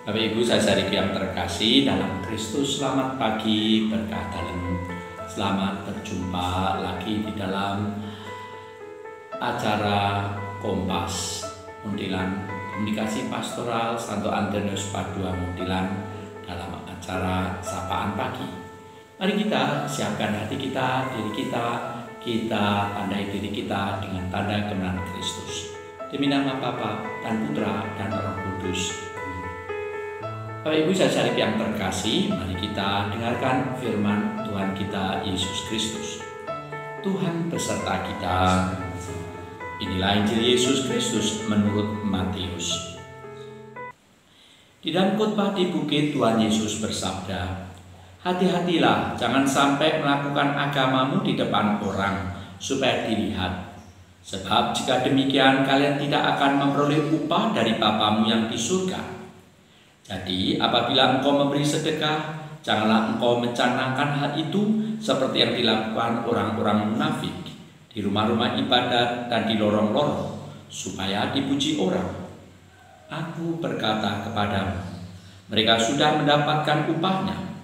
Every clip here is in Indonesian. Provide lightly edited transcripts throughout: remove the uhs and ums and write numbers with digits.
Bapak Ibu saudari yang terkasih dalam Kristus, selamat pagi, berkah dalam. Selamat berjumpa lagi di dalam acara Kompas Muntilan Komunikasi Pastoral Santo Antonius Padua Muntilan dalam acara Sapaan Pagi. Mari kita siapkan hati kita, diri kita tandai diri kita dengan tanda kemenangan Kristus. Demi nama Bapa dan Putra dan Roh Kudus. Bapak Ibu saudari yang terkasih, mari kita dengarkan firman Tuhan kita Yesus Kristus. Tuhan beserta kita. Inilah Injil Yesus Kristus menurut Matius. Di dalam khotbah di bukit, Tuhan Yesus bersabda, "Hati-hatilah, jangan sampai melakukan agamamu di depan orang supaya dilihat. Sebab jika demikian, kalian tidak akan memperoleh upah dari Bapamu yang di surga. Jadi apabila engkau memberi sedekah, janganlah engkau mencanangkan hal itu seperti yang dilakukan orang-orang munafik di rumah-rumah ibadat dan di lorong-lorong, supaya dipuji orang. Aku berkata kepadamu, mereka sudah mendapatkan upahnya.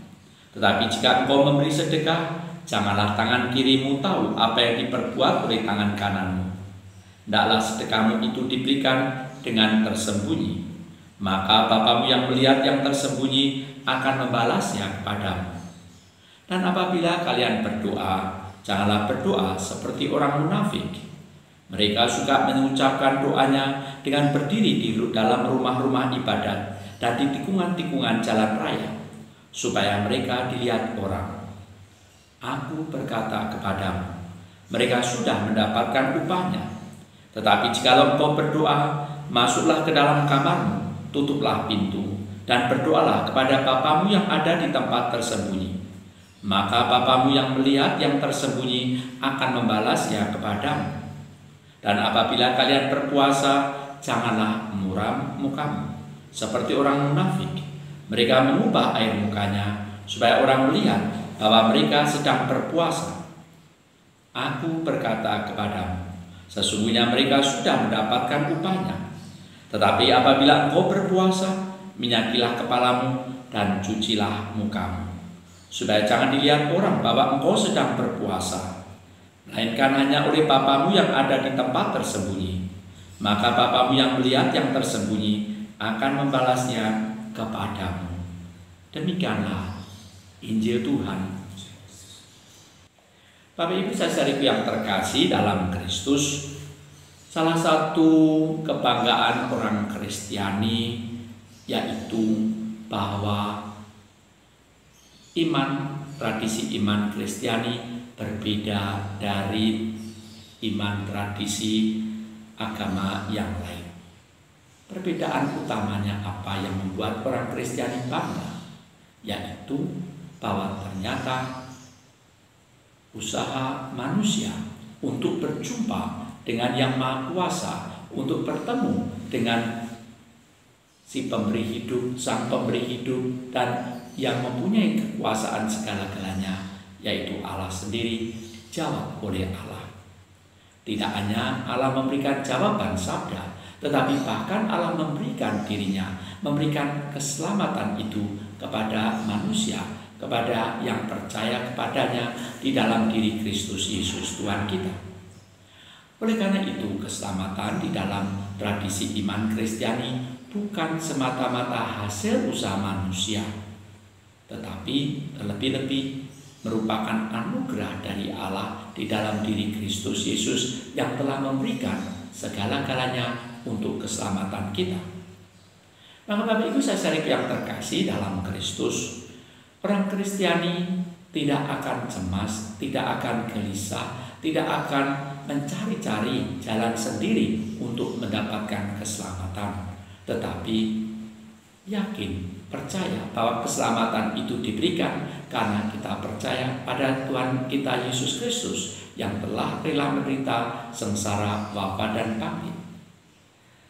Tetapi jika engkau memberi sedekah, janganlah tangan kirimu tahu apa yang diperbuat oleh tangan kananmu. Hendaklah sedekahmu itu diberikan dengan tersembunyi. Maka Bapamu yang melihat yang tersembunyi akan membalasnya kepadamu. Dan apabila kalian berdoa, janganlah berdoa seperti orang munafik. Mereka suka mengucapkan doanya dengan berdiri di dalam rumah-rumah ibadat dan di tikungan-tikungan jalan raya, supaya mereka dilihat orang. Aku berkata kepadamu, mereka sudah mendapatkan upahnya. Tetapi jikalau engkau berdoa, masuklah ke dalam kamarmu, tutuplah pintu, dan berdoalah kepada Bapamu yang ada di tempat tersembunyi. Maka Bapamu yang melihat yang tersembunyi akan membalasnya kepadamu. Dan apabila kalian berpuasa, janganlah muram mukamu, seperti orang munafik. Mereka mengubah air mukanya, supaya orang melihat bahwa mereka sedang berpuasa. Aku berkata kepadamu, sesungguhnya mereka sudah mendapatkan upahnya. Tetapi apabila engkau berpuasa, minyakilah kepalamu dan cucilah mukamu, supaya jangan dilihat orang bahwa engkau sedang berpuasa, melainkan hanya oleh Bapamu yang ada di tempat tersembunyi. Maka Bapamu yang melihat yang tersembunyi akan membalasnya kepadamu." Demikianlah Injil Tuhan. Bapak Ibu saudariku yang terkasih dalam Kristus, salah satu kebanggaan orang Kristiani yaitu bahwa tradisi iman Kristiani berbeda dari iman tradisi agama yang lain. Perbedaan utamanya apa yang membuat orang Kristiani bangga? Yaitu bahwa ternyata usaha manusia untuk berjumpa dengan yang Maha Kuasa, untuk bertemu dengan si pemberi hidup, sang pemberi hidup, dan yang mempunyai kekuasaan segala-galanya, yaitu Allah sendiri, dijawab oleh Allah. Tidak hanya Allah memberikan jawaban sabda, tetapi bahkan Allah memberikan dirinya, memberikan keselamatan itu kepada manusia, kepada yang percaya kepadanya di dalam diri Kristus Yesus Tuhan kita. Oleh karena itu, keselamatan di dalam tradisi iman Kristiani bukan semata-mata hasil usaha manusia, tetapi terlebih-lebih merupakan anugerah dari Allah di dalam diri Kristus Yesus yang telah memberikan segala-galanya untuk keselamatan kita. Maka Bapak Ibu saudari yang terkasih dalam Kristus, orang Kristiani tidak akan cemas, tidak akan gelisah, tidak akan mencari-cari jalan sendiri untuk mendapatkan keselamatan, tetapi yakin, percaya bahwa keselamatan itu diberikan karena kita percaya pada Tuhan kita Yesus Kristus yang telah rela menderita sengsara, wafat, dan bangkit.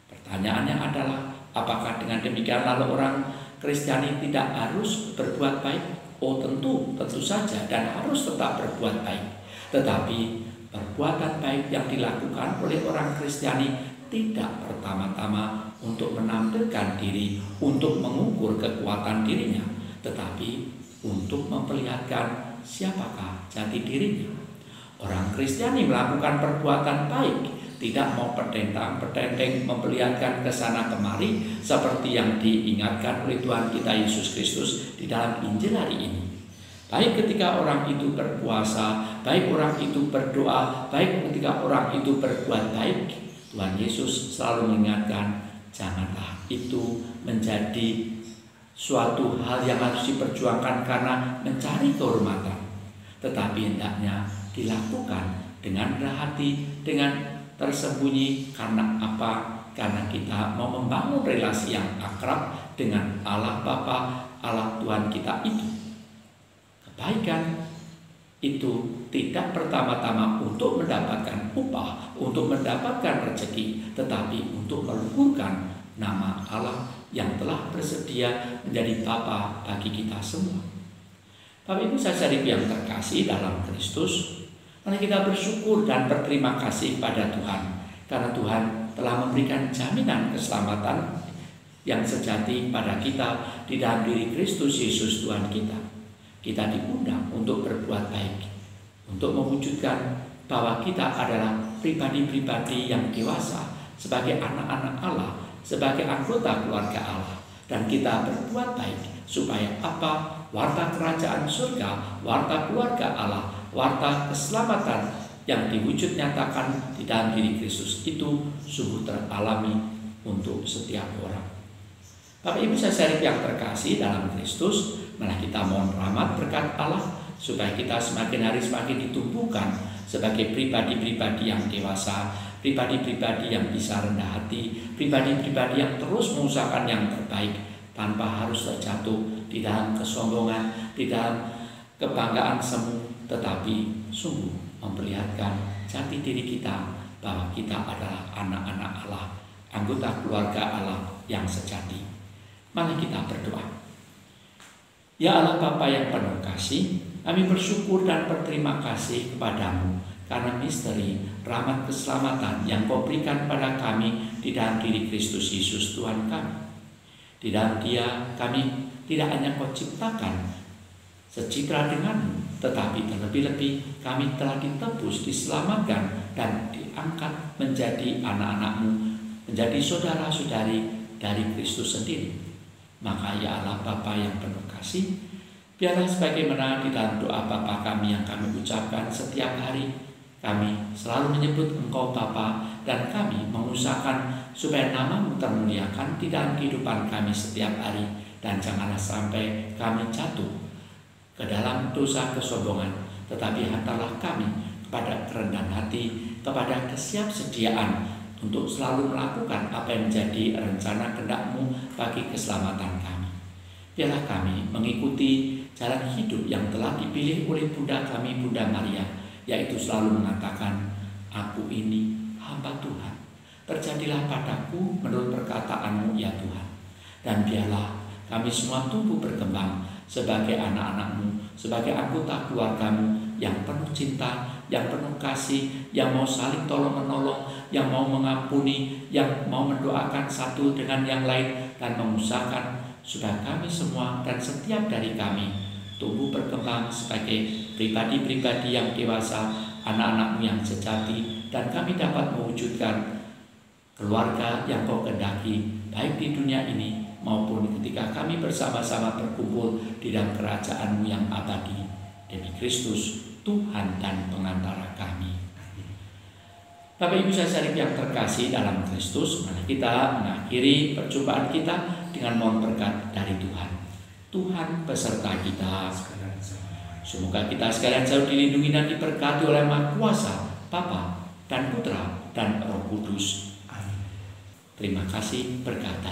Pertanyaannya adalah, apakah dengan demikian lalu orang Kristiani tidak harus berbuat baik? Oh tentu saja, dan harus tetap berbuat baik. Tetapi perbuatan baik yang dilakukan oleh orang Kristiani tidak pertama-tama untuk untuk menampilkan diri, untuk mengukur kekuatan dirinya, tetapi untuk memperlihatkan siapakah jati dirinya. Orang Kristiani melakukan perbuatan baik, tidak mau petentang-petenteng memperlihatkan ke sana kemari seperti yang diingatkan oleh Tuhan kita Yesus Kristus di dalam Injil hari ini. Baik ketika orang itu berpuasa, baik orang itu berdoa, baik ketika orang itu berbuat baik, Tuhan Yesus selalu mengingatkan, janganlah itu menjadi suatu hal yang harus diperjuangkan karena mencari kehormatan, tetapi hendaknya dilakukan dengan rendah hati, dengan tersembunyi. Karena apa? Karena kita mau membangun relasi yang akrab dengan Allah Bapa, Allah Tuhan kita itu. Kebaikan itu tidak pertama-tama untuk mendapatkan upah, untuk mendapatkan rezeki, tetapi untuk meluhurkan nama Allah yang telah bersedia menjadi Bapa bagi kita semua. Bapak Ibu saudari yang terkasih dalam Kristus, mari kita bersyukur dan berterima kasih pada Tuhan, karena Tuhan telah memberikan jaminan keselamatan yang sejati pada kita di dalam diri Kristus Yesus Tuhan kita. Kita diundang untuk berbuat baik, untuk mewujudkan bahwa kita adalah pribadi-pribadi yang dewasa sebagai anak-anak Allah, sebagai anggota keluarga Allah, dan kita berbuat baik supaya apa? Warta kerajaan surga, warta keluarga Allah, warta keselamatan yang diwujud nyatakan di dalam diri Kristus itu sungguh teralami untuk setiap orang. Bapak Ibu saudari yang terkasih dalam Kristus, malah kita mohon rahmat berkat Allah supaya kita semakin hari semakin ditumbuhkan sebagai pribadi-pribadi yang dewasa, pribadi-pribadi yang bisa rendah hati, pribadi-pribadi yang terus mengusahakan yang terbaik tanpa harus terjatuh di dalam kesombongan, di dalam kebanggaan semu, tetapi sungguh memperlihatkan jati diri kita bahwa kita adalah anak-anak Allah, anggota keluarga Allah yang sejati. Mari kita berdoa. Ya Allah Bapa yang penuh kasih, kami bersyukur dan berterima kasih kepadamu karena misteri rahmat keselamatan yang Kau berikan pada kami di dalam diri Kristus Yesus Tuhan kami. Di dalam Dia kami tidak hanya Kau ciptakan secitra denganmu, tetapi terlebih-lebih kami telah ditebus, diselamatkan, dan diangkat menjadi anak-anak-Mu, menjadi saudara-saudari dari Kristus sendiri. Maka ya Allah Bapa yang penuh kasih, biarlah sebagaimana di dalam doa Bapa kami yang kami ucapkan setiap hari, kami selalu menyebut Engkau Bapa, dan kami mengusahakan supaya nama-Mu termuliakan di dalam kehidupan kami setiap hari, dan janganlah sampai kami jatuh ke dalam dosa kesombongan, tetapi hantarlah kami kepada kerendahan hati, kepada kesiapsediaan untuk selalu melakukan apa yang menjadi rencana kehendak-Mu bagi keselamatan kami. Biarlah kami mengikuti jalan hidup yang telah dipilih oleh Bunda kami, Bunda Maria, yaitu selalu mengatakan, aku ini hamba Tuhan, terjadilah padaku menurut perkataan-Mu ya Tuhan. Dan biarlah kami semua tumbuh berkembang sebagai anak-anak-Mu, sebagai anggota keluarga-Mu yang penuh cinta, yang penuh kasih, yang mau saling tolong-menolong, yang mau mengampuni, yang mau mendoakan satu dengan yang lain, dan mengusahakan supaya kami semua dan setiap dari kami tumbuh berkembang sebagai pribadi-pribadi yang dewasa, anak-anak-Mu yang sejati, dan kami dapat mewujudkan keluarga yang Kau kehendaki, baik di dunia ini maupun ketika kami bersama-sama berkumpul di dalam kerajaan-Mu yang abadi. Demi Kristus, Tuhan dan pengantara kami. Bapak Ibu saudari yang terkasih dalam Kristus, mari kita mengakhiri perjumpaan kita dengan mohon berkat dari Tuhan. Tuhan beserta kita. Semoga kita sekalian selalu dilindungi dan diberkati oleh Maha Kuasa, Bapa dan Putra dan Roh Kudus. Amin. Terima kasih, berkata